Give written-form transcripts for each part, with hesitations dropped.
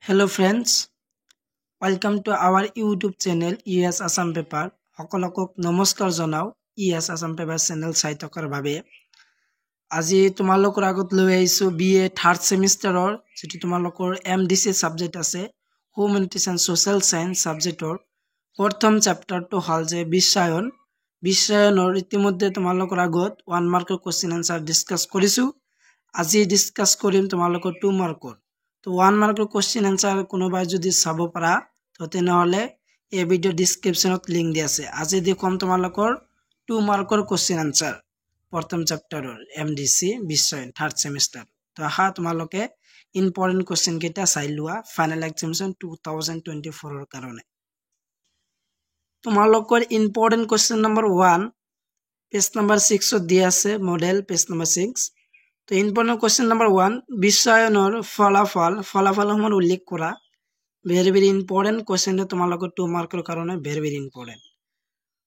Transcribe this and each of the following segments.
Hello friends, welcome to our YouTube channel ES Assam Paper. সকলকক নমস্কাৰ জনাও ES Assam Paper channel চাই থকাৰ বাবে। আজি তোমালোকৰ আগত লৈ আহিছো BA 3rd সেমিষ্টাৰৰ যেটো তোমালোকৰ MDC সাবজেক্ট আছে হিউম্যানিটিজ এন্ড সোশ্যাল সায়েন্স সাবজেক্টৰ প্ৰথম চ্যাপ্টাৰটো হল যে বিশ্বায়নৰ ইতিমধ্যে তোমালোকৰ আগত 1 মাৰ্কৰ কোৱেশ্চন আনসাৰ ডিসকাস কৰিছো। আজি ডিসকাস কৰিম তোমালোকৰ 2 মাৰ্কৰ। তো 1 মাৰ্কৰ কোৱেশ্চন আনসাৰ কোনোবাই যদি চাব পাৰা তো তেনেহলে এই ভিডিও ডেসক্ৰিপচনত লিংক দি আছে। আজি দেখম তোমালোকৰ 2 মাৰ্কৰ কোৱেশ্চন আনসাৰ প্ৰথম চ্যাপ্টাৰৰ MDC বিশ্বায়ন 3rd সেমিষ্টাৰ। তো আহা তোমালোকে ইম্পৰ্টেন্ট কোৱেশ্চন কেইটা চাই লোৱা ফাইনাল এক্সামিনেশন 2024 ৰ কাৰণে। তোমালোকৰ important question number 1 page number 6 ত দিয়া আছে মডেল পেজ নম্বৰ 6। তো ইম্পৰ্টেন্ট কোৱেশ্চন নম্বৰ 1 বিশ্বায়নৰ ফলাফলসমূহ উল্লেখ কৰা। very important কোৱেশ্চন তোমালোকৰ 2 মাৰ্কৰ কাৰণে very important।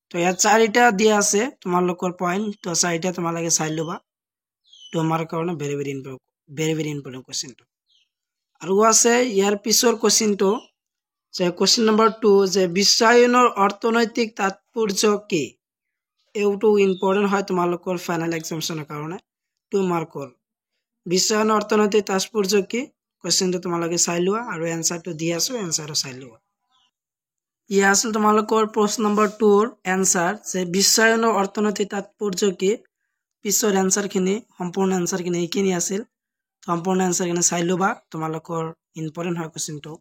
তো ইয়াত চাৰিটা দিয়া আছে তোমালোকৰ পইণ্ট, তো চাৰিটা তোমালোকে চাই লবা 2 মাৰ্কৰ কাৰণে very important কোৱেশ্চনটো। আৰু আছে ইয়াৰ পিছৰ কোৱেশ্চনটো যে কোৱেশ্চন নম্বৰ 2 যে বিশ্বায়নৰ অৰ্থনৈতিক তাৎপৰ্য কি। এইটো ইম্পৰ্টেন্ট হয় তোমালোকৰ ফাইনাল এক্সামিনেশনৰ কাৰণে 2 মাৰ্কৰ। বিশ্বায়নৰ অৰ্থনৈতিক তাৎপৰ্য কি কোৱেশ্চনটো তোমালোকে চাই লোৱা আৰু এনসাৰটো দি আছো, এনসাৰটো চাই লোৱা। ইয়া আছিল তোমালোকৰ প্ৰশ্ন নম্বৰ 2 ৰ এনসাৰ যে বিশ্বায়নৰ অৰ্থনৈতিক তাৎপৰ্য কি। পিছৰ এনসাৰখিনি সম্পূৰ্ণ এনসাৰখিনি এইখিনি আছিল। সম্পূৰ্ণ এনসাৰখিনি চাই লোবা, তোমালোকৰ ইম্পৰ্টেন্ট হয় কোৱেশ্চনটো।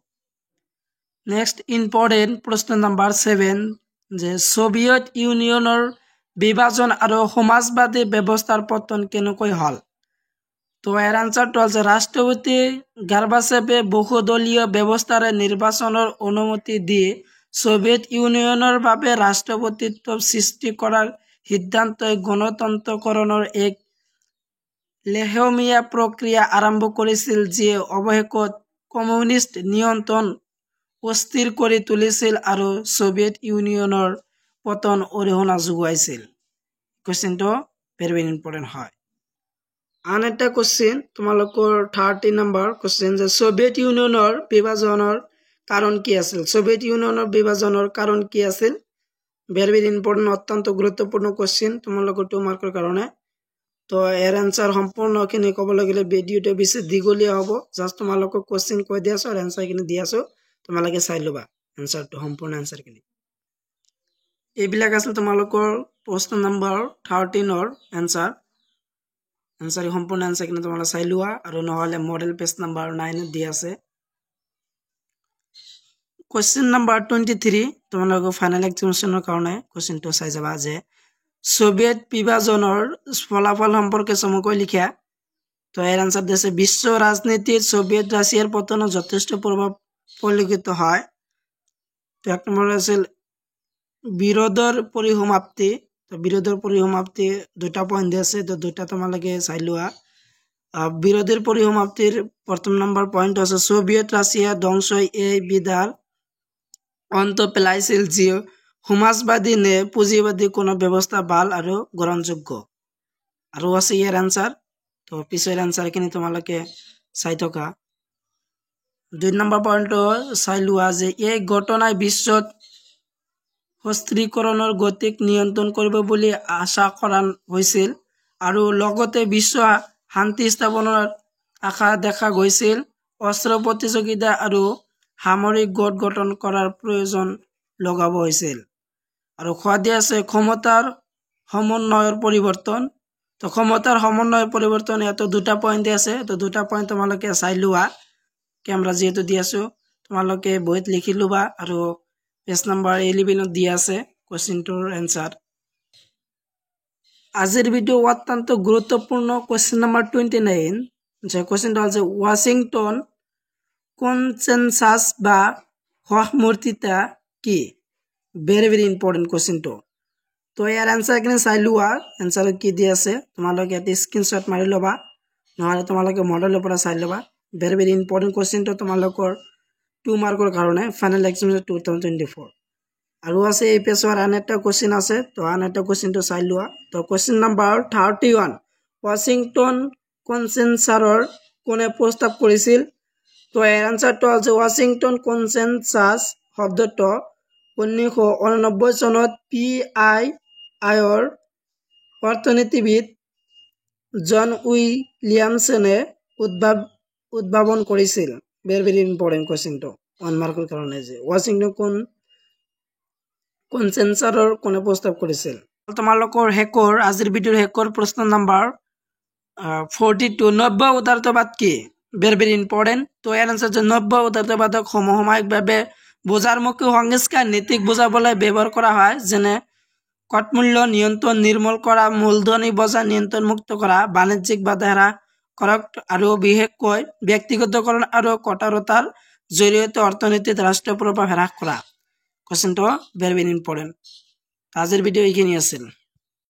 নেক্সট ইম্পৰ্টেন্ট প্ৰশ্ন নম্বৰ 7 যে সোভিয়েত ইউনিয়নৰ বিভাজন আৰু সমাজবাদী ব্যৱস্থাৰ পতন কেনেকৈ হল। তো এর আনসারটো হল যে রাষ্ট্রপতি গার্বাচেভে বহুদলীয় ব্যবস্থার নির্বাচনের অনুমতি দিয়ে সোভিয়েত ইউনিয়নের বাবে রাষ্ট্রপতিত্ব সৃষ্টি করার সিদ্ধান্তই গণতন্ত্রকরণের এক লেহমীয়া প্রক্রিয়া আরম্ভ করেছিল, যে অবশেষত কমিউনিস্ট নিয়ন্ত্রণ অস্থির করে তুলিছিল আৰু সোভিয়েত ইউনিয়নেৰ পতন অৰিহণা যোগাইছিল। কোৱেশ্চনটো very important হয়। আন এটা কোৱেশ্চন তোমালোকৰ 30 নম্বৰ কোৱেশ্চন যে সোভিয়েত ইউনিয়নৰ বিভাজনৰ কাৰণ কি আছিল। সোভিয়েত ইউনিয়নৰ বিভাজনৰ কাৰণ কি আছিল very important অত্যন্ত গুৰুত্বপূৰ্ণ কোৱেশ্চন তোমালোকৰ 2 মাৰ্কৰ কাৰণে। তো এৰ আনসাৰ সম্পূৰ্ণখিনি ক'ব লাগিলে ভিডিওটো বেছি দীঘলীয়া হ'ব। জাস্ট তোমালোকক কোৱেশ্চন কৈ দি আছো আৰু এনসাৰখিনি দি আছো, তোমালোকে চাই ল'বা এনসাৰটো সম্পূৰ্ণ এনসাৰখিনি। এইবিলাক আছিল তোমালোকৰ প্ৰশ্ন নম্বৰ 13 ৰ এনসাৰ। এনসাৰ সম্পূৰ্ণ এনসাৰ কিন্তু তোমৰা চাই লোৱা আৰু নহলে মডেল পেজ নাম্বাৰ 9 দি আছে। কোৱেশ্চন নাম্বাৰ 23 তোমালোকৰ ফাইনাল এক্সামিনেশনৰ কাৰণে কোৱেশ্চনটো চাই যাবা যে সোভিয়েত বিভাজনৰ ফলাফল সম্পৰ্কে চমুকৈ লিখা। তো এৰ আনসাৰ দিছে বিশ্ব ৰাজনীতিৰ সোভিয়েত ৰাশিয়াৰ পতনে যথেষ্ট প্ৰভাব পৰিলক্ষিত হয়। তো এক নম্বৰ আছিল বিৰোধৰ পৰিসমাপ্তি। তো বিৰোধৰ পৰিসমাপ্তি দুটা পইণ্ট আছে, তো দুটা তোমালোকে চাই লোৱা। বিৰোধৰ পৰিসমাপ্তিৰ প্ৰথম নম্বৰ পইণ্ট আছে সোভিয়েত ৰাছিয়া ধ্বংসই এই বিধাৰ অন্ত পেলাইছিল, যি সমাজবাদী নে পুঁজিবাদী কোনো ব্যৱস্থা ভাল আৰু গ্ৰহণযোগ্য। আৰু আছে ইয়াৰ আনসাৰ। তো পিছৰ আনসাৰখিনি তোমালোকে চাই থকা। 2 নম্বৰ পইণ্টটো চাই লোৱা যে এই ঘটনাই বিশ্বত সস্ত্ৰীকৰণৰ গতিক নিয়ন্ত্ৰণ কৰিব বুলি আশা কৰা হৈছিল আৰু লগতে বিশ্ব শান্তি স্থাপনৰ আশা দেখা গৈছিল। অস্ত্ৰ প্ৰতিযোগিতা আৰু সামৰিক গোট গঠন কৰাৰ প্ৰয়োজন লগাব হৈছিল। আৰু খোৱাদি আছে ক্ষমতাৰ সমন্বয়ৰ পৰিৱৰ্তন। তো ক্ষমতাৰ সমন্বয়ৰ পৰিৱৰ্তন ইয়াতো দুটা পইণ্ট আছে, তো দুটা পইণ্ট তোমালোকে চাই লোৱা। কেমেৰা যিহেতু দি আছো তোমালোকে বহিত লিখি লোৱা আৰু পেজ নাম্বাৰ 11 দি আছে কোৱেশ্চনটোৰ এনসাৰ। আজিৰ ভিডিও অত্যন্ত গুৰুত্বপূৰ্ণ কোৱেশ্চন নাম্বাৰ 29 যে কোৱেশ্চনটো হল যে ওয়াশিংটন কনসেনসাস বা সহমৰ্মিতা কি। very important কোৱেশ্চনটো। তো ইয়াৰ এনসাৰখিনি চাই লোৱা, এনসাৰ কি দি আছে তোমালোকে এটা স্ক্ৰিনশ্বট মাৰি ল'বা, নহলে তোমালোকে মডেলৰ পৰা চাই ল'বা। very important কোৱেশ্চনটো তোমালোকৰ 2 মাৰ্কৰ কাৰণে ফাইনাল এক্সামিনেশন 2024। আৰু আছে এই পেজৰ আন এটা কোৱেশ্চন আছে, তো আন এটা কোৱেশ্চনটো চাই লোৱা। তো কোৱেশ্চন নাম্বাৰ 31 ওয়াশিংটন কনসেনসাসৰ কোনে প্ৰস্তাৱ কৰিছিল। তো এৰ আনসাৰটো আছে ওয়াশিংটন কনসেনসাস শব্দটো 1989 চনত PIIৰ অৰ্থনীতিবিদ জন উইলিয়ামসনে উদ্ভাৱন কৰিছিল। ভেৰি ইম্পৰ্টেণ্ট কোৱেশ্চনটো 1 মাৰ্কৰ কাৰণে যে ওয়াশিংটন কনসেনসাসৰ কোনে প্ৰস্তাৱ কৰিছিল। তোমালোকৰ হেকৰ আজিৰ ভিডিঅ'ৰ হেকৰ প্ৰশ্ন নাম্বাৰ 42 নব্য উদাৰতাবাদ কি? Very important. তো এৰ আনসাৰ যে নব্য উদাৰতাবাদক সমসাময়িকভাৱে বজাৰমুখী সংস্কাৰ নীতিক বুজাবলৈ ব্যৱহাৰ কৰা হয়, যেনে কটমূল্য নিয়ন্ত্ৰণ নিৰ্মূল কৰা, মূলধনী বজাৰ নিয়ন্ত্ৰণ মুক্ত কৰা, বাণিজ্যিক বাধা হ্ৰাস কৰা আৰু বিশেষকৈ ব্যক্তিগতকৰণ আৰু কঠোৰতাৰ জৰিয়তে অৰ্থনীতিত ৰাষ্ট্ৰীয় প্ৰভাৱ হ্ৰাস কৰা। কোৱেশ্চনটো ভেৰি ইম্পৰ্টেণ্ট। আজিৰ ভিডিঅ' এইখিনি আছিল।